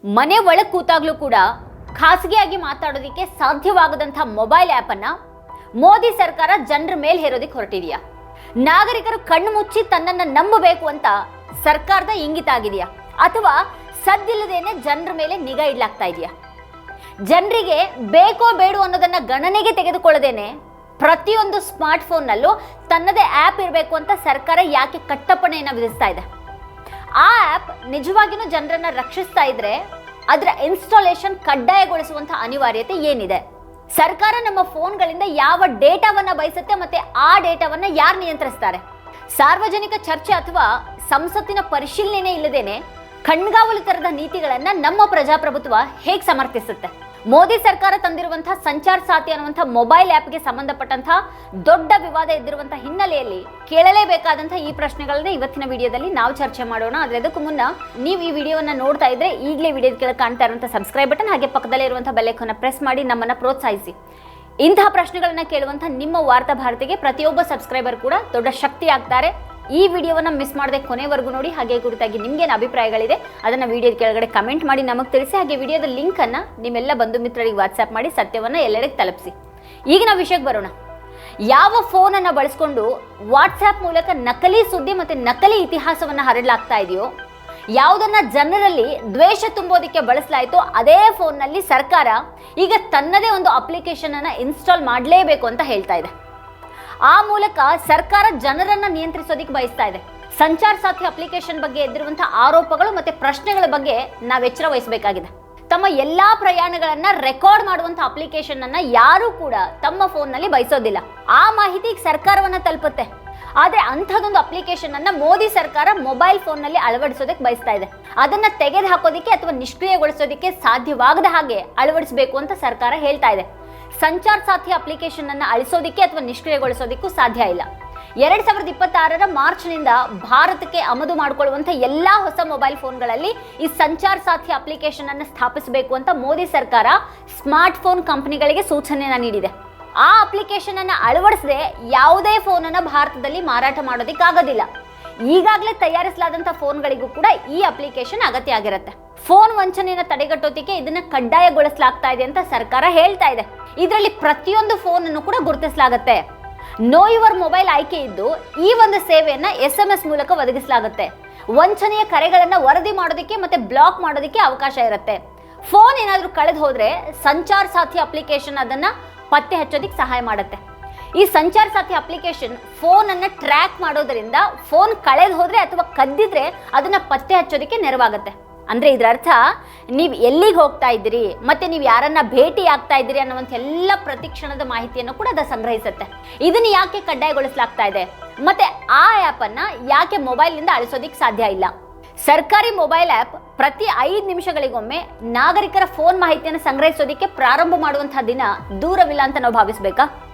ಮನೆ ಒಳಗೆ ಕೂತಾಗ್ಲೂ ಕೂಡ ಖಾಸಗಿಯಾಗಿ ಮಾತಾಡೋದಕ್ಕೆ ಸಾಧ್ಯವಾಗದಂಥ ಮೊಬೈಲ್ ಆ್ಯಪನ್ನು ಮೋದಿ ಸರ್ಕಾರ ಜನರ ಮೇಲೆ ಹೇರೋದಕ್ಕೆ ಹೊರಟಿದೆಯಾ? ನಾಗರಿಕರು ಕಣ್ಣು ಮುಚ್ಚಿ ತನ್ನನ್ನು ನಂಬಬೇಕು ಅಂತ ಸರ್ಕಾರದ ಇಂಗಿತ ಆಗಿದೆಯಾ? ಅಥವಾ ಸದ್ದಿಲ್ಲದೇನೆ ಜನರ ಮೇಲೆ ನಿಗಾ ಇಡ್ಲಾಗ್ತಾ ಇದೆಯಾ? ಜನರಿಗೆ ಬೇಕೋ ಬೇಡೋ ಅನ್ನೋದನ್ನ ಗಣನೆಗೆ ತೆಗೆದುಕೊಳ್ಳದೇನೆ ಪ್ರತಿಯೊಂದು ಸ್ಮಾರ್ಟ್ ಫೋನ್ನಲ್ಲೂ ತನ್ನದೇ ಆ್ಯಪ್ ಇರಬೇಕು ಅಂತ ಸರ್ಕಾರ ಯಾಕೆ ಕಟ್ಟಪ್ಪಣೆಯನ್ನು ವಿಧಿಸ್ತಾ ಇದೆ? ಆ ಆ್ಯಪ್ ನಿಜವಾಗಿಯೂ ಜನರನ್ನ ರಕ್ಷಿಸ್ತಾ ಇದ್ರೆ ಅದರ ಇನ್ಸ್ಟಾಲೇಷನ್ ಕಡ್ಡಾಯಗೊಳಿಸುವಂಥ ಅನಿವಾರ್ಯತೆ ಏನಿದೆ? ಸರ್ಕಾರ ನಮ್ಮ ಫೋನ್ಗಳಿಂದ ಯಾವ ಡೇಟಾವನ್ನ ಬಯಸುತ್ತೆ ಮತ್ತೆ ಆ ಡೇಟಾವನ್ನ ಯಾರು ನಿಯಂತ್ರಿಸ್ತಾರೆ? ಸಾರ್ವಜನಿಕ ಚರ್ಚೆ ಅಥವಾ ಸಂಸತ್ತಿನ ಪರಿಶೀಲನೆ ಇಲ್ಲದೇನೆ ಕಣ್ಗಾವಲು ತರದ ನೀತಿಗಳನ್ನ ನಮ್ಮ ಪ್ರಜಾಪ್ರಭುತ್ವ ಹೇಗೆ ಸಮರ್ಥಿಸುತ್ತೆ? ಮೋದಿ ಸರ್ಕಾರ ತಂದಿರುವಂತಹ ಸಂಚಾರ್ ಸಾಥಿ ಅನ್ನುವಂಥ ಮೊಬೈಲ್ ಆ್ಯಪ್ಗೆ ಸಂಬಂಧಪಟ್ಟಂತಹ ದೊಡ್ಡ ವಿವಾದ ಎದ್ದಿರುವಂತಹ ಹಿನ್ನೆಲೆಯಲ್ಲಿ ಕೇಳಲೇಬೇಕಾದಂತಹ ಈ ಪ್ರಶ್ನೆಗಳನ್ನ ಇವತ್ತಿನ ವಿಡಿಯೋದಲ್ಲಿ ನಾವು ಚರ್ಚೆ ಮಾಡೋಣ. ಆದರೆ ಅದಕ್ಕೂ ಮುನ್ನ ನೀವು ಈ ವಿಡಿಯೋವನ್ನ ನೋಡ್ತಾ ಇದ್ರೆ ಈಗಲೇ ವಿಡಿಯೋದ ಕೆಳಗೆ ಕಾಣ್ತಾ ಇರುವಂತಹ ಸಬ್ಸ್ಕ್ರೈಬ್ ಬಟನ್ ಹಾಗೆ ಪಕ್ಕದಲ್ಲೇ ಇರುವಂತಹ ಬೆಲ್ ಐಕಾನ್ ಪ್ರೆಸ್ ಮಾಡಿ ನಮ್ಮನ್ನ ಪ್ರೋತ್ಸಾಹಿಸಿ. ಇಂತಹ ಪ್ರಶ್ನೆಗಳನ್ನ ಕೇಳುವಂತಹ ನಿಮ್ಮ ವಾರ್ತಾ ಭಾರತಿಗೆ ಪ್ರತಿಯೊಬ್ಬ ಸಬ್ಸ್ಕ್ರೈಬರ್ ಕೂಡ ದೊಡ್ಡ ಶಕ್ತಿ ಆಗ್ತಾರೆ. ಈ ವಿಡಿಯೋವನ್ನ ಮಿಸ್ ಮಾಡದೆ ಕೊನೆವರೆಗೂ ನೋಡಿ. ಹಾಗೆ ಕುರಿತಾಗಿ ನಿಮ್ಗೇನು ಅಭಿಪ್ರಾಯಗಳಿದೆ ಅದನ್ನ ವಿಡಿಯೋದ ಕೆಳಗಡೆ ಕಮೆಂಟ್ ಮಾಡಿ ನಮಗೆ ತಿಳಿಸಿ. ಹಾಗೆ ವಿಡಿಯೋದ ಲಿಂಕ್ ಅನ್ನ ನಿಮ್ಮೆಲ್ಲ ಬಂಧು ಮಿತ್ರರಿಗೆ ವಾಟ್ಸ್ಆಪ್ ಮಾಡಿ ಸತ್ಯವನ್ನ ಎಲ್ಲೆಡೆಗೆ ತಲುಪಿಸಿ. ಈಗ ನಾವು ವಿಷಯಕ್ಕೆ ಬರೋಣ. ಯಾವ ಫೋನ್ ಅನ್ನ ಬಳಸ್ಕೊಂಡು ವಾಟ್ಸ್ಆಪ್ ಮೂಲಕ ನಕಲಿ ಸುದ್ದಿ ಮತ್ತೆ ನಕಲಿ ಇತಿಹಾಸವನ್ನ ಹರಡಲಾಗ್ತಾ ಇದೆಯೋ, ಯಾವುದನ್ನ ಜನರಲ್ಲಿ ದ್ವೇಷ ತುಂಬೋದಕ್ಕೆ ಬಳಸಲಾಯಿತು, ಅದೇ ಫೋನ್ನಲ್ಲಿ ಸರ್ಕಾರ ಈಗ ತನ್ನದೇ ಒಂದು ಅಪ್ಲಿಕೇಶನ್ ಅನ್ನ ಇನ್ಸ್ಟಾಲ್ ಮಾಡಲೇಬೇಕು ಅಂತ ಹೇಳ್ತಾ ಇದೆ. ಆ ಮೂಲಕ ಸರ್ಕಾರ ಜನರನ್ನ ನಿಯಂತ್ರಿಸೋದಕ್ಕೆ ಬಯಸ್ತಾ ಇದೆ. ಸಂಚಾರ್ ಸಾಥಿ ಅಪ್ಲಿಕೇಶನ್ ಬಗ್ಗೆ ಎದ್ದಿರುವಂತಹ ಆರೋಪಗಳು ಮತ್ತೆ ಪ್ರಶ್ನೆಗಳ ಬಗ್ಗೆ ನಾವು ಎಚ್ಚರ ವಹಿಸಬೇಕಾಗಿದೆ. ತಮ್ಮ ಎಲ್ಲಾ ಪ್ರಯಾಣಗಳನ್ನ ರೆಕಾರ್ಡ್ ಮಾಡುವಂತ ಅಪ್ಲಿಕೇಶನ್ ಅನ್ನ ಯಾರು ಕೂಡ ತಮ್ಮ ಫೋನ್ನಲ್ಲಿ ಬಯಸೋದಿಲ್ಲ. ಆ ಮಾಹಿತಿ ಸರ್ಕಾರವನ್ನ ತಲುಪುತ್ತೆ. ಆದ್ರೆ ಅಂಥದ್ದೊಂದು ಅಪ್ಲಿಕೇಶನ್ ಅನ್ನ ಮೋದಿ ಸರ್ಕಾರ ಮೊಬೈಲ್ ಫೋನ್ನಲ್ಲಿ ಅಳವಡಿಸೋದಕ್ಕೆ ಬಯಸ್ತಾ ಇದೆ. ಅದನ್ನ ತೆಗೆದು ಹಾಕೋದಿಕ್ಕೆ ಅಥವಾ ನಿಷ್ಕ್ರಿಯಗೊಳಿಸೋದಕ್ಕೆ ಸಾಧ್ಯವಾಗದ ಹಾಗೆ ಅಳವಡಿಸಬೇಕು ಅಂತ ಸರ್ಕಾರ ಹೇಳ್ತಾ ಇದೆ. ಸಂಚಾರ್ ಸಾಥಿ ಅಪ್ಲಿಕೇಶನ್ ಅನ್ನು ಅಳಿಸೋದಿಕ್ಕೆ ಅಥವಾ ನಿಷ್ಕ್ರಿಯಗೊಳಿಸೋದಕ್ಕೂ ಸಾಧ್ಯ ಇಲ್ಲ. 2026 ಮಾರ್ಚ್ನಿಂದ ಭಾರತಕ್ಕೆ ಆಮದು ಮಾಡಿಕೊಳ್ಳುವಂಥ ಎಲ್ಲಾ ಹೊಸ ಮೊಬೈಲ್ ಫೋನ್ಗಳಲ್ಲಿ ಈ ಸಂಚಾರ್ ಸಾಥಿ ಅಪ್ಲಿಕೇಶನ್ ಅನ್ನು ಸ್ಥಾಪಿಸಬೇಕು ಅಂತ ಮೋದಿ ಸರ್ಕಾರ ಸ್ಮಾರ್ಟ್ ಫೋನ್ ಕಂಪನಿಗಳಿಗೆ ಸೂಚನೆಯನ್ನು ನೀಡಿದೆ. ಆ ಅಪ್ಲಿಕೇಶನ್ ಅನ್ನು ಅಳವಡಿಸದೆ ಯಾವುದೇ ಫೋನ್ ಅನ್ನು ಭಾರತದಲ್ಲಿ ಮಾರಾಟ ಮಾಡೋದಕ್ಕಾಗೋದಿಲ್ಲ. ಈಗಾಗಲೇ ತಯಾರಿಸಲಾದಂಥ ಫೋನ್ಗಳಿಗೂ ಕೂಡ ಈ ಅಪ್ಲಿಕೇಶನ್ ಅಗತ್ಯ ಆಗಿರುತ್ತೆ. ಫೋನ್ ವಂಚನೆಯನ್ನು ತಡೆಗಟ್ಟೋದಕ್ಕೆ ಇದನ್ನ ಕಡ್ಡಾಯಗೊಳಿಸಲಾಗ್ತಾ ಇದೆ ಅಂತ ಸರ್ಕಾರ ಹೇಳ್ತಾ ಇದೆ. ಇದರಲ್ಲಿ ಪ್ರತಿಯೊಂದು ಫೋನ್ ಅನ್ನು ಕೂಡ ಗುರುತಿಸಲಾಗುತ್ತೆ. ನೋ ಯುವರ್ ಮೊಬೈಲ್ ಆಯ್ಕೆ ಇದ್ದು ಈ ಒಂದು ಸೇವೆಯನ್ನ SMS ಮೂಲಕ ಒದಗಿಸಲಾಗುತ್ತೆ. ವಂಚನೆಯ ಕರೆಗಳನ್ನ ವರದಿ ಮಾಡೋದಕ್ಕೆ ಮತ್ತೆ ಬ್ಲಾಕ್ ಮಾಡೋದಕ್ಕೆ ಅವಕಾಶ ಇರುತ್ತೆ. ಫೋನ್ ಏನಾದರೂ ಕಳೆದು ಹೋದ್ರೆ ಸಂಚಾರ್ ಸಾಥಿ ಅಪ್ಲಿಕೇಶನ್ ಅದನ್ನ ಪತ್ತೆ ಹಚ್ಚೋದಕ್ಕೆ ಸಹಾಯ ಮಾಡುತ್ತೆ. ಈ ಸಂಚಾರ್ ಸಾಥಿ ಅಪ್ಲಿಕೇಶನ್ ಫೋನ್ ಅನ್ನ ಟ್ರ್ಯಾಕ್ ಮಾಡೋದ್ರಿಂದ ಫೋನ್ ಕಳೆದು ಹೋದ್ರೆ ಅಥವಾ ಕದ್ದಿದ್ರೆ ಅದನ್ನ ಪತ್ತೆ ಹಚ್ಚೋದಕ್ಕೆ ನೆರವಾಗುತ್ತೆ. ಅಂದ್ರೆ ಇದರ ಅರ್ಥ ನೀವು ಎಲ್ಲಿಗೆ ಹೋಗ್ತಾ ಇದ್ದೀರಿ ಮತ್ತೆ ನೀವು ಯಾರನ್ನ ಭೇಟಿ ಆಗ್ತಾ ಇದ್ದೀರಿ ಅನ್ನುವಂಥ ಎಲ್ಲ ಪ್ರತಿಕ್ಷಣದ ಮಾಹಿತಿಯನ್ನು ಕೂಡ ಅದು ಸಂಗ್ರಹಿಸುತ್ತೆ. ಇದನ್ನ ಯಾಕೆ ಕಡ್ಡಾಯಗೊಳಿಸಲಾಗ್ತಾ ಇದೆ ಮತ್ತೆ ಆ ಆ್ಯಪ್ ಅನ್ನ ಯಾಕೆ ಮೊಬೈಲ್ನಿಂದ ಅಳಿಸೋದಿಕ್ಕೆ ಸಾಧ್ಯ ಇಲ್ಲ? ಸರ್ಕಾರಿ ಮೊಬೈಲ್ ಆ್ಯಪ್ ಪ್ರತಿ 5 ನಿಮಿಷಗಳಿಗೊಮ್ಮೆ ನಾಗರಿಕರ ಫೋನ್ ಮಾಹಿತಿಯನ್ನು ಸಂಗ್ರಹಿಸೋದಿಕ್ಕೆ ಪ್ರಾರಂಭ ಮಾಡುವಂತಹ ದಿನ ದೂರವಿಲ್ಲ ಅಂತ ನಾವು ಭಾವಿಸ್ಬೇಕಾ?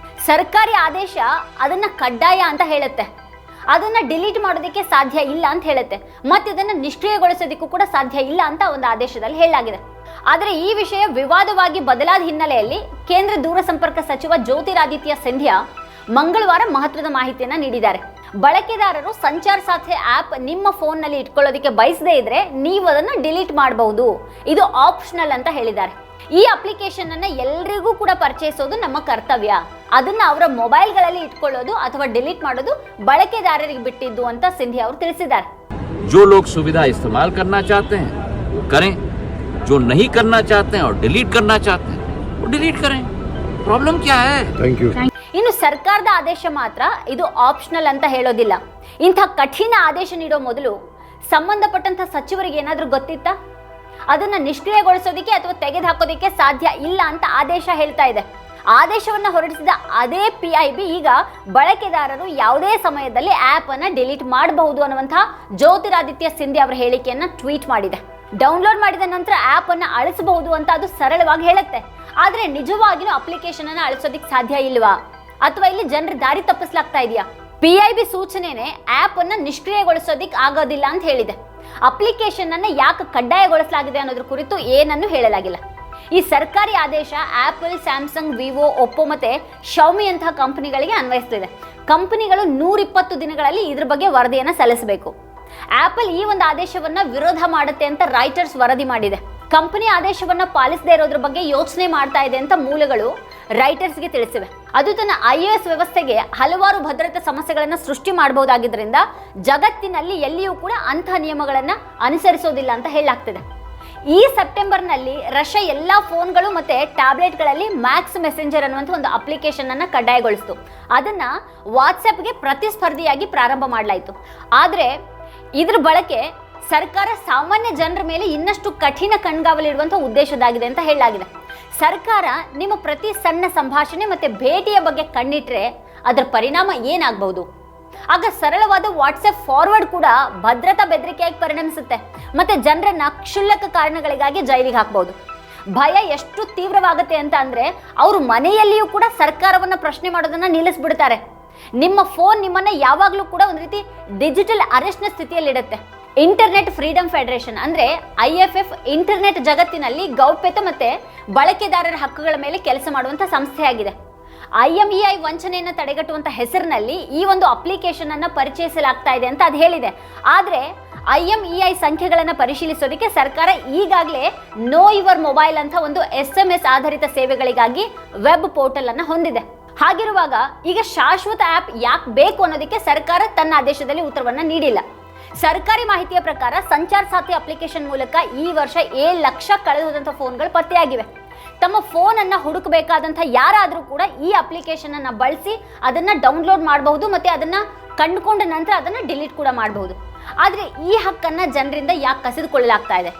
ಸರ್ಕಾರಿ ಆದೇಶ ಅದನ್ನ ಕಡ್ಡಾಯ ಅಂತ ಹೇಳುತ್ತೆ. ಅದನ್ನ ಡಿಲೀಟ್ ಮಾಡೋದಕ್ಕೆ ಸಾಧ್ಯ ಇಲ್ಲ ಅಂತ ಹೇಳುತ್ತೆ. ಮತ್ತೆ ಇದನ್ನ ನಿಷ್ಕ್ರಿಯಗೊಳಿಸೋದಕ್ಕೂ ಕೂಡ ಸಾಧ್ಯ ಇಲ್ಲ ಅಂತ ಒಂದು ಆದೇಶದಲ್ಲಿ ಹೇಳಲಾಗಿದೆ. ಆದರೆ ಈ ವಿಷಯ ವಿವಾದವಾಗಿ ಬದಲಾದ ಹಿನ್ನೆಲೆಯಲ್ಲಿ ಕೇಂದ್ರ ದೂರಸಂಪರ್ಕ ಸಚಿವ ಜ್ಯೋತಿರಾದಿತ್ಯ ಸಿಂಧ್ಯಾ ಮಂಗಳವಾರ ಮಹತ್ವದ ಮಾಹಿತಿಯನ್ನ ನೀಡಿದ್ದಾರೆ. ಬಳಕೆದಾರರು ಸಂಚಾರ್ ಸಾಥಿ ಆ್ಯಪ್ ನಿಮ್ಮ ಫೋನ್ನಲ್ಲಿ ಇಟ್ಕೊಳ್ಳೋದಕ್ಕೆ ಬಯಸದೇ ಇದ್ರೆ ನೀವು ಅದನ್ನ ಡಿಲೀಟ್ ಮಾಡಬಹುದು. ಇದು ಆಪ್ಷನಲ್ ಅಂತ ಹೇಳಿದ್ದಾರೆ. ಈ ಅಪ್ಲಿಕೇಶನ್ ಅನ್ನ ಎಲ್ಲರಿಗೂ ಕೂಡ ಪರಿಚಯಿಸೋದು ನಮ್ಮ ಕರ್ತವ್ಯ. ಅದನ್ನ ಅವರ ಮೊಬೈಲ್ಗಳಲ್ಲಿ ಇಟ್ಕೊಳ್ಳೋದು ಅಥವಾ ಡಿಲೀಟ್ ಮಾಡೋದು ಬಳಕೆದಾರರಿಗೆ ಬಿಟ್ಟಿದ್ದು ಅಂತ ಸಿಂಧ್ಯಾ ಅವರು ತಿಳಿಸಿದ್ದಾರೆ. जो लोग सुविधा इस्तेमाल करना चाहते हैं वो करें, जो नहीं करना चाहते हैं और डिलीट करना चाहते हैं वो डिलीट करें. प्रॉब्लम क्या है? Thank you. ಇನ್ನು ಸರ್ಕಾರದ ಆದೇಶ ಮಾತ್ರ ಇದು ಆಪ್ಷನಲ್ ಅಂತ ಹೇಳೋದಿಲ್ಲ. ಇಂಥ ಕಠಿಣ ಆದೇಶ ನೀಡೋ ಮೊದಲು ಸಂಬಂಧಪಟ್ಟಂತ ಸಚಿವರಿಗೆ ಏನಾದರೂ ಗೊತ್ತಿತ್ತಾ? ಅದನ್ನ ನಿಷ್ಕ್ರಿಯಗೊಳಿಸೋದಕ್ಕೆ ಅಥವಾ ತೆಗೆದುಹಾಕೋದಕ್ಕೆ ಸಾಧ್ಯ ಇಲ್ಲ ಅಂತ ಆದೇಶ ಹೇಳ್ತಾ ಇದೆ. ಆದೇಶವನ್ನ ಹೊರಡಿಸಿದ ಅದೇ PIB ಈಗ ಬಳಕೆದಾರರು ಯಾವುದೇ ಸಮಯದಲ್ಲಿ ಆ್ಯಪ್ ಅನ್ನ ಡಿಲೀಟ್ ಮಾಡಬಹುದು ಅನ್ನುವಂತಹ ಜ್ಯೋತಿರಾದಿತ್ಯ ಸಿಂಧ್ಯಾ ಅವರ ಹೇಳಿಕೆಯನ್ನ ಟ್ವೀಟ್ ಮಾಡಿದೆ. ಡೌನ್ಲೋಡ್ ಮಾಡಿದ ನಂತರ ಆ್ಯಪ್ ಅನ್ನ ಅಳಿಸಬಹುದು ಅಂತ ಅದು ಸರಳವಾಗಿ ಹೇಳುತ್ತೆ. ಆದ್ರೆ ನಿಜವಾಗಿಯೂ ಅಪ್ಲಿಕೇಶನ್ ಅನ್ನ ಅಳಿಸೋದಕ್ಕೆ ಸಾಧ್ಯ ಇಲ್ವಾ ಅಥವಾ ಇಲ್ಲಿ ಜನರ ದಾರಿ ತಪ್ಪಿಸಲಾಗ್ತಾ ಇದೆಯಾ? PIB ಸೂಚನೆನೇ ಆ್ಯಪ್ ಅನ್ನ ನಿಷ್ಕ್ರಿಯಗೊಳಿಸೋದಿಕ್ಕೆ ಆಗೋದಿಲ್ಲ ಅಂತ ಹೇಳಿದೆ. ಅಪ್ಲಿಕೇಶನ್ ಅನ್ನ ಯಾಕೆ ಕಡ್ಡಾಯಗೊಳಿಸಲಾಗಿದೆ ಅನ್ನೋದ್ರ ಕುರಿತು ಏನನ್ನು ಹೇಳಲಾಗಿಲ್ಲ. ಈ ಸರ್ಕಾರಿ ಆದೇಶ ಆಪಲ್, ಸ್ಯಾಮ್ಸಂಗ್, ವಿವೋ, ಒಪ್ಪೋ ಮತ್ತೆ ಶೌಮಿ ಅಂತಹ ಕಂಪನಿಗಳಿಗೆ ಅನ್ವಯಿಸುತ್ತಿದೆ. ಕಂಪನಿಗಳು 120 ದಿನಗಳಲ್ಲಿ ಇದ್ರ ಬಗ್ಗೆ ವರದಿಯನ್ನು ಸಲ್ಲಿಸಬೇಕು. ಆಪಲ್ ಈ ಒಂದು ಆದೇಶವನ್ನ ವಿರೋಧ ಮಾಡುತ್ತೆ ಅಂತ ರಾಯ್ಟರ್ಸ್ ವರದಿ ಮಾಡಿದೆ. ಕಂಪನಿ ಆದೇಶವನ್ನ ಪಾಲಿಸದೇ ಇರೋದ್ರ ಬಗ್ಗೆ ಯೋಚನೆ ಮಾಡ್ತಾ ಇದೆ ಅಂತ ಮೂಲಗಳು ರೈಟರ್ಸ್ಗೆ ತಿಳಿಸಿವೆ. ಅದು ತನ್ನ iOS ವ್ಯವಸ್ಥೆಗೆ ಹಲವಾರು ಭದ್ರತಾ ಸಮಸ್ಯೆಗಳನ್ನು ಸೃಷ್ಟಿ ಮಾಡಬಹುದಾಗಿದ್ದರಿಂದ ಜಗತ್ತಿನಲ್ಲಿ ಎಲ್ಲಿಯೂ ಕೂಡ ಅಂತಹ ನಿಯಮಗಳನ್ನು ಅನುಸರಿಸೋದಿಲ್ಲ ಅಂತ ಹೇಳಲಾಗ್ತಿದೆ. ಈ ಸೆಪ್ಟೆಂಬರ್ನಲ್ಲಿ ರಷ್ಯಾ ಎಲ್ಲಾ ಫೋನ್ಗಳು ಮತ್ತೆ ಟ್ಯಾಬ್ಲೆಟ್ಗಳಲ್ಲಿ ಮ್ಯಾಕ್ಸ್ ಮೆಸೆಂಜರ್ ಅನ್ನುವಂಥ ಒಂದು ಅಪ್ಲಿಕೇಶನ್ ಅನ್ನ ಕಡ್ಡಾಯಗೊಳಿಸಿತು. ಅದನ್ನ ವಾಟ್ಸ್ಆಪ್ಗೆ ಪ್ರತಿಸ್ಪರ್ಧಿಯಾಗಿ ಪ್ರಾರಂಭ ಮಾಡಲಾಯಿತು. ಆದರೆ ಇದ್ರ ಬಳಕೆ ಸರ್ಕಾರ ಸಾಮಾನ್ಯ ಜನರ ಮೇಲೆ ಇನ್ನಷ್ಟು ಕಠಿಣ ಕಣ್ಗಾವಲಿಡುವಂಥ ಉದ್ದೇಶದಾಗಿದೆ ಅಂತ ಹೇಳಲಾಗಿದೆ. ಸರ್ಕಾರ ನಿಮ್ಮ ಪ್ರತಿ ಸಣ್ಣ ಸಂಭಾಷಣೆ ಮತ್ತೆ ಭೇಟಿಯ ಬಗ್ಗೆ ಕಣ್ಣಿಟ್ರೆ ಅದರ ಪರಿಣಾಮ ಏನಾಗಬಹುದು? ಆಗ ಸರಳವಾದ ವಾಟ್ಸ್ಆಪ್ ಫಾರ್ವರ್ಡ್ ಕೂಡ ಭದ್ರತಾ ಬೆದರಿಕೆಯಾಗಿ ಪರಿಣಮಿಸುತ್ತೆ ಮತ್ತೆ ಜನರನ್ನ ಕ್ಷುಲ್ಲಕ ಕಾರಣಗಳಿಗಾಗಿ ಜೈಲಿಗೆ ಹಾಕಬಹುದು. ಭಯ ಎಷ್ಟು ತೀವ್ರವಾಗುತ್ತೆ ಅಂತ ಅಂದ್ರೆ ಅವರು ಮನೆಯಲ್ಲಿಯೂ ಕೂಡ ಸರ್ಕಾರವನ್ನ ಪ್ರಶ್ನೆ ಮಾಡೋದನ್ನ ನಿಲ್ಲಿಸ್ಬಿಡ್ತಾರೆ. ನಿಮ್ಮ ಫೋನ್ ನಿಮ್ಮನ್ನ ಯಾವಾಗಲೂ ಕೂಡ ಒಂದು ರೀತಿ ಡಿಜಿಟಲ್ ಅರೆಸ್ಟ್ನ ಸ್ಥಿತಿಯಲ್ಲಿಡುತ್ತೆ. ಇಂಟರ್ನೆಟ್ ಫ್ರೀಡಮ್ ಫೆಡರೇಷನ್ ಅಂದ್ರೆ IFF ಇಂಟರ್ನೆಟ್ ಜಗತ್ತಿನಲ್ಲಿ ಗೌಪ್ಯತೆ ಮತ್ತೆ ಬಳಕೆದಾರರ ಹಕ್ಕುಗಳ ಮೇಲೆ ಕೆಲಸ ಮಾಡುವಂತ ಸಂಸ್ಥೆಯಾಗಿದೆ. IMEI ವಂಚನೆಯನ್ನು ತಡೆಗಟ್ಟುವಂತ ಹೆಸರಿನಲ್ಲಿ ಈ ಒಂದು ಅಪ್ಲಿಕೇಶನ್ ಅನ್ನ ಪರಿಚಯಿಸಲಾಗ್ತಾ ಇದೆ ಅಂತ ಅದು ಹೇಳಿದೆ. ಆದ್ರೆ IMEI ಸಂಖ್ಯೆಗಳನ್ನು ಪರಿಶೀಲಿಸೋದಕ್ಕೆ ಸರ್ಕಾರ ಈಗಾಗಲೇ ನೋ ಯುವರ್ ಮೊಬೈಲ್ ಅಂತ ಒಂದು SMS ಆಧಾರಿತ ಸೇವೆಗಳಿಗಾಗಿ ವೆಬ್ ಪೋರ್ಟಲ್ ಅನ್ನ ಹೊಂದಿದೆ. ಹಾಗಿರುವಾಗ ಈಗ ಶಾಶ್ವತ ಆಪ್ ಯಾಕೆ ಬೇಕು ಅನ್ನೋದಕ್ಕೆ ಸರ್ಕಾರ ತನ್ನ ಆದೇಶದಲ್ಲಿ ಉತ್ತರವನ್ನ ನೀಡಿಲ್ಲ. ಸರ್ಕಾರಿ ಮಾಹಿತಿಯ ಪ್ರಕಾರ ಸಂಚಾರ್ ಸಾಥಿ ಅಪ್ಲಿಕೇಶನ್ ಮೂಲಕ ಈ ವರ್ಷ 7 ಲಕ್ಷ ಕಳೆದುಹೋದಂಥ ಫೋನ್ಗಳು ಪತ್ತೆಯಾಗಿವೆ. ತಮ್ಮ ಫೋನ್ ಅನ್ನ ಹುಡುಕಬೇಕಾದಂಥ ಯಾರಾದರೂ ಕೂಡ ಈ ಅಪ್ಲಿಕೇಶನ್ ಅನ್ನ ಬಳಸಿ ಅದನ್ನ ಡೌನ್ಲೋಡ್ ಮಾಡಬಹುದು ಮತ್ತೆ ಅದನ್ನ ಕಂಡುಕೊಂಡ ನಂತರ ಅದನ್ನ ಡಿಲೀಟ್ ಕೂಡ ಮಾಡಬಹುದು. ಆದರೆ ಈ ಹಕ್ಕನ್ನ ಜನರಿಂದ ಯಾಕೆ ಕಸಿದುಕೊಳ್ಳಲಾಗ್ತಾ ಇದೆ?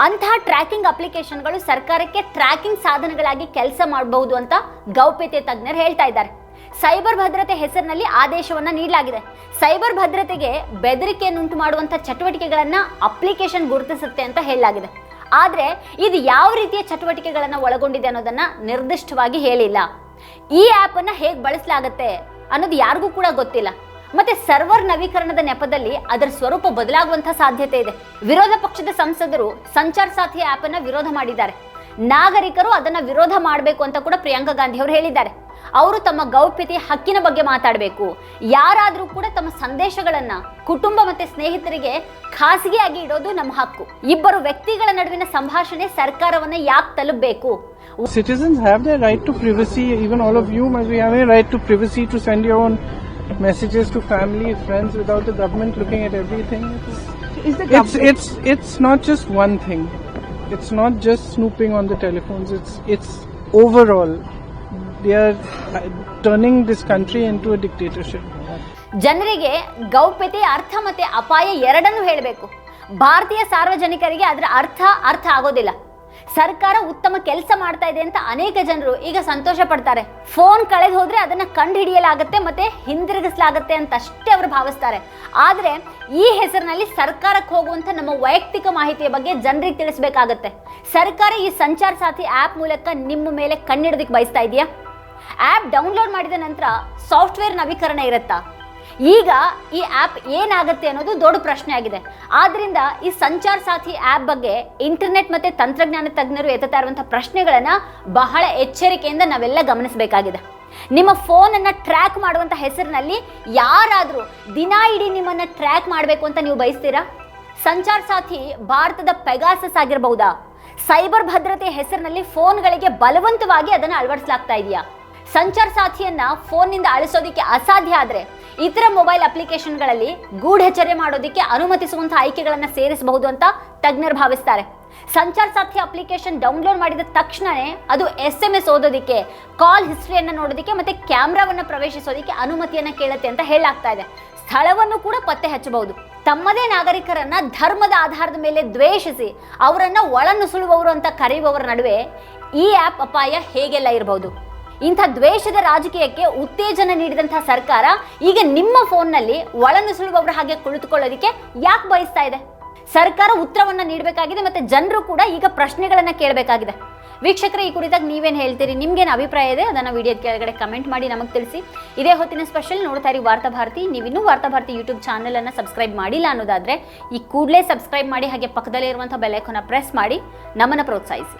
ಅಂತಹ ಟ್ರ್ಯಾಕಿಂಗ್ ಅಪ್ಲಿಕೇಶನ್ಗಳು ಸರ್ಕಾರಕ್ಕೆ ಟ್ರ್ಯಾಕಿಂಗ್ ಸಾಧನಗಳಾಗಿ ಕೆಲಸ ಮಾಡಬಹುದು ಅಂತ ಗೌಪ್ಯತೆ ತಜ್ಞರು ಹೇಳ್ತಾ ಇದ್ದಾರೆ. ಸೈಬರ್ ಭದ್ರತೆ ಹೆಸರಿನಲ್ಲಿ ಆದೇಶವನ್ನ ನೀಡಲಾಗಿದೆ. ಸೈಬರ್ ಭದ್ರತೆಗೆ ಬೆದರಿಕೆಯನ್ನುಂಟು ಮಾಡುವಂಥ ಚಟುವಟಿಕೆಗಳನ್ನ ಅಪ್ಲಿಕೇಶನ್ ಗುರುತಿಸುತ್ತೆ ಅಂತ ಹೇಳಲಾಗಿದೆ. ಆದರೆ ಇದು ಯಾವ ರೀತಿಯ ಚಟುವಟಿಕೆಗಳನ್ನು ಒಳಗೊಂಡಿದೆ ಅನ್ನೋದನ್ನ ನಿರ್ದಿಷ್ಟವಾಗಿ ಹೇಳಿಲ್ಲ. ಈ ಆ್ಯಪ್ ಅನ್ನ ಹೇಗೆ ಬಳಸಲಾಗುತ್ತೆ ಅನ್ನೋದು ಯಾರಿಗೂ ಕೂಡ ಗೊತ್ತಿಲ್ಲ. ಮತ್ತೆ ಸರ್ವರ್ ನವೀಕರಣದ ನೆಪದಲ್ಲಿ ಅದರ ಸ್ವರೂಪ ಬದಲಾಗುವಂತ ಸಾಧ್ಯತೆ ಇದೆ. ವಿರೋಧ ಪಕ್ಷದ ಸಂಸದರು ಸಂಚಾರ್ ಸಾಥಿ ಆ್ಯಪ್ ಅನ್ನ ವಿರೋಧ ಮಾಡಿದ್ದಾರೆ. ನಾಗರಿಕರು ಅದನ್ನ ವಿರೋಧ ಮಾಡಬೇಕು ಅಂತ ಕೂಡ ಪ್ರಿಯಾಂಕಾ ಗಾಂಧಿ ಅವರು ಹೇಳಿದ್ದಾರೆ. ಅವರು ತಮ್ಮ ಗೌಪ್ಯತೆಯ ಹಕ್ಕಿನ ಬಗ್ಗೆ ಮಾತಾಡಬೇಕು. ಯಾರಾದರೂ ಕೂಡ ತಮ್ಮ ಸಂದೇಶಗಳನ್ನ ಕುಟುಂಬ ಮತ್ತೆ ಸ್ನೇಹಿತರಿಗೆ ಖಾಸಗಿಯಾಗಿ ಇಡೋದು ನಮ್ಮ ಹಕ್ಕು. ಇಬ್ಬರು ವ್ಯಕ್ತಿಗಳ ನಡುವಿನ ಸಂಭಾಷಣೆ ಸರ್ಕಾರವನ್ನ ಯಾಕೆ ತಲುಪಬೇಕು? Citizens have their right to privacy. Even all of you must be having a right to privacy to send your own messages to family, friends without the government looking at everything. It's not just one thing. It's not just snooping on the telephones. It's overall. They are turning this country into a dictatorship. ಜನರಿಗೆ ಗೌಪ್ಯತೆಯ ಅರ್ಥ ಮತ್ತೆ ಅಪಾಯ ಎರಡನ್ನೂ ಹೇಳಬೇಕು. ಭಾರತೀಯ ಸಾರ್ವಜನಿಕರಿಗೆ ಅದರ ಅರ್ಥ ಆಗೋದಿಲ್ಲ. ಸರ್ಕಾರ ಉತ್ತಮ ಕೆಲಸ ಮಾಡ್ತಾ ಇದೆ ಅಂತ ಅನೇಕ ಜನರು ಈಗ ಸಂತೋಷ ಪಡ್ತಾರೆ. ಫೋನ್ ಕಳೆದು ಹೋದ್ರೆ ಅದನ್ನ ಕಂಡು ಹಿಡಿಯಲಾಗುತ್ತೆ ಮತ್ತೆ ಹಿಂದಿರುಗಿಸಲಾಗುತ್ತೆ ಅಂತ ಅಷ್ಟೇ ಅವರು ಭಾವಿಸ್ತಾರೆ. ಆದ್ರೆ ಈ ಹೆಸರಿನಲ್ಲಿ ಸರ್ಕಾರಕ್ಕೆ ಹೋಗುವಂತ ನಮ್ಮ ವೈಯಕ್ತಿಕ ಮಾಹಿತಿಯ ಬಗ್ಗೆ ಜನರಿಗೆ ತಿಳಿಸಬೇಕಾಗತ್ತೆ. ಸರ್ಕಾರ ಈ ಸಂಚಾರ್ ಸಾಥಿ ಆ್ಯಪ್ ಮೂಲಕ ನಿಮ್ಮ ಮೇಲೆ ಕಣ್ಣಿಡೋದಕ್ಕೆ ಬಯಸ್ತಾ ಇದೆಯಾ? ಆ್ಯಪ್ ಡೌನ್ಲೋಡ್ ಮಾಡಿದ ನಂತರ ಸಾಫ್ಟ್ವೇರ್ ನವೀಕರಣ ಇರುತ್ತಾ? ಈಗ ಈ ಆ್ಯಪ್ ಏನಾಗುತ್ತೆ ಅನ್ನೋದು ದೊಡ್ಡ ಪ್ರಶ್ನೆ ಆಗಿದೆ. ಆದ್ರಿಂದ ಈ ಸಂಚಾರ್ ಸಾಥಿ ಆ್ಯಪ್ ಬಗ್ಗೆ ಇಂಟರ್ನೆಟ್ ಮತ್ತೆ ತಂತ್ರಜ್ಞಾನ ತಜ್ಞರು ಎತ್ತುತ್ತಾ ಇರುವಂತಹ ಪ್ರಶ್ನೆಗಳನ್ನ ಬಹಳ ಎಚ್ಚರಿಕೆಯಿಂದ ನಾವೆಲ್ಲ ಗಮನಿಸಬೇಕಾಗಿದೆ. ನಿಮ್ಮ ಫೋನ್ ಅನ್ನ ಟ್ರ್ಯಾಕ್ ಮಾಡುವಂತ ಹೆಸರಿನಲ್ಲಿ ಯಾರಾದರೂ ದಿನ ಇಡೀ ನಿಮ್ಮನ್ನ ಟ್ರ್ಯಾಕ್ ಮಾಡಬೇಕು ಅಂತ ನೀವು ಬಯಸ್ತೀರಾ? ಸಂಚಾರ್ ಸಾಥಿ ಭಾರತದ ಪೆಗಾಸಸ್ ಆಗಿರಬಹುದಾ? ಸೈಬರ್ ಭದ್ರತೆಯ ಹೆಸರಿನಲ್ಲಿ ಫೋನ್ಗಳಿಗೆ ಬಲವಂತವಾಗಿ ಅದನ್ನು ಅಳವಡಿಸಲಾಗ್ತಾ ಇದೆಯಾ? ಸಂಚಾರ್ ಸಾಥಿಯನ್ನ ಫೋನ್ನಿಂದ ಅಳಿಸೋದಕ್ಕೆ ಅಸಾಧ್ಯ ಆದ್ರೆ ಇತರ ಮೊಬೈಲ್ ಅಪ್ಲಿಕೇಶನ್ಗಳಲ್ಲಿ ಗೂಢಚರ್ಯೆ ಮಾಡೋದಕ್ಕೆ ಅನುಮತಿಸುವಂತಹ ಆಯ್ಕೆಗಳನ್ನು ಸೇರಿಸಬಹುದು ಅಂತ ತಜ್ಞರು ಭಾವಿಸ್ತಾರೆ. ಸಂಚಾರ್ ಸಾಥಿ ಅಪ್ಲಿಕೇಶನ್ ಡೌನ್ಲೋಡ್ ಮಾಡಿದ ತಕ್ಷಣವೇ ಅದು SMS ಓದೋದಕ್ಕೆ, ಕಾಲ್ ಹಿಸ್ಟ್ರಿಯನ್ನು ನೋಡೋದಕ್ಕೆ ಮತ್ತೆ ಕ್ಯಾಮ್ರಾವನ್ನು ಪ್ರವೇಶಿಸೋದಕ್ಕೆ ಅನುಮತಿಯನ್ನು ಕೇಳುತ್ತೆ ಅಂತ ಹೇಳಲಾಗ್ತಾ ಇದೆ. ಸ್ಥಳವನ್ನು ಕೂಡ ಪತ್ತೆ ಹಚ್ಚಬಹುದು. ತಮ್ಮದೇ ನಾಗರಿಕರನ್ನ ಧರ್ಮದ ಆಧಾರದ ಮೇಲೆ ದ್ವೇಷಿಸಿ ಅವರನ್ನ ಒಳನುಸುಳುವವರು ಅಂತ ಕರೆಯುವವರ ನಡುವೆ ಈ ಆ್ಯಪ್ ಅಪಾಯ ಹೇಗೆಲ್ಲ ಇರಬಹುದು? ಇಂಥ ದ್ವೇಷದ ರಾಜಕೀಯಕ್ಕೆ ಉತ್ತೇಜನ ನೀಡಿದಂತಹ ಸರ್ಕಾರ ಈಗ ನಿಮ್ಮ ಫೋನ್ನಲ್ಲಿ ಒಳನುಸುಳುವವರ ಹಾಗೆ ಕುಳಿತುಕೊಳ್ಳೋದಕ್ಕೆ ಯಾಕೆ ಬಯಸ್ತಾ ಇದೆ? ಸರ್ಕಾರ ಉತ್ತರವನ್ನ ನೀಡಬೇಕಾಗಿದೆ ಮತ್ತೆ ಜನರು ಕೂಡ ಈಗ ಪ್ರಶ್ನೆಗಳನ್ನ ಕೇಳಬೇಕಾಗಿದೆ. ವೀಕ್ಷಕರೇ, ಈ ಕುರಿತಾಗಿ ನೀವೇನು ಹೇಳ್ತೀರಿ? ನಿಮ್ಗೇನು ಅಭಿಪ್ರಾಯ ಇದೆ? ಅದನ್ನು ವಿಡಿಯೋದ ಕೆಳಗಡೆ ಕಮೆಂಟ್ ಮಾಡಿ ನಮಗೆ ತಿಳಿಸಿ. ಇದೇ ಹೊತ್ತಿನ ಸ್ಪೆಷಲ್ ನೋಡ್ತಾ ಇರಿ ವಾರ್ತಾಭಾರತಿ. ನೀವಿನ್ನೂ ವಾರ್ತಾಭಾರತಿ ಯೂಟ್ಯೂಬ್ ಚಾನಲ್ ಅನ್ನು ಸಬ್ಸ್ಕ್ರೈಬ್ ಮಾಡಿಲ್ಲ ಅನ್ನೋದಾದ್ರೆ ಈ ಕೂಡಲೇ ಸಬ್ಸ್ಕ್ರೈಬ್ ಮಾಡಿ, ಹಾಗೆ ಪಕ್ಕದಲ್ಲೇ ಇರುವಂತಹ ಬೆಲ್ ಐಕಾನ್ ಪ್ರೆಸ್ ಮಾಡಿ ನಮ್ಮನ್ನು ಪ್ರೋತ್ಸಾಹಿಸಿ.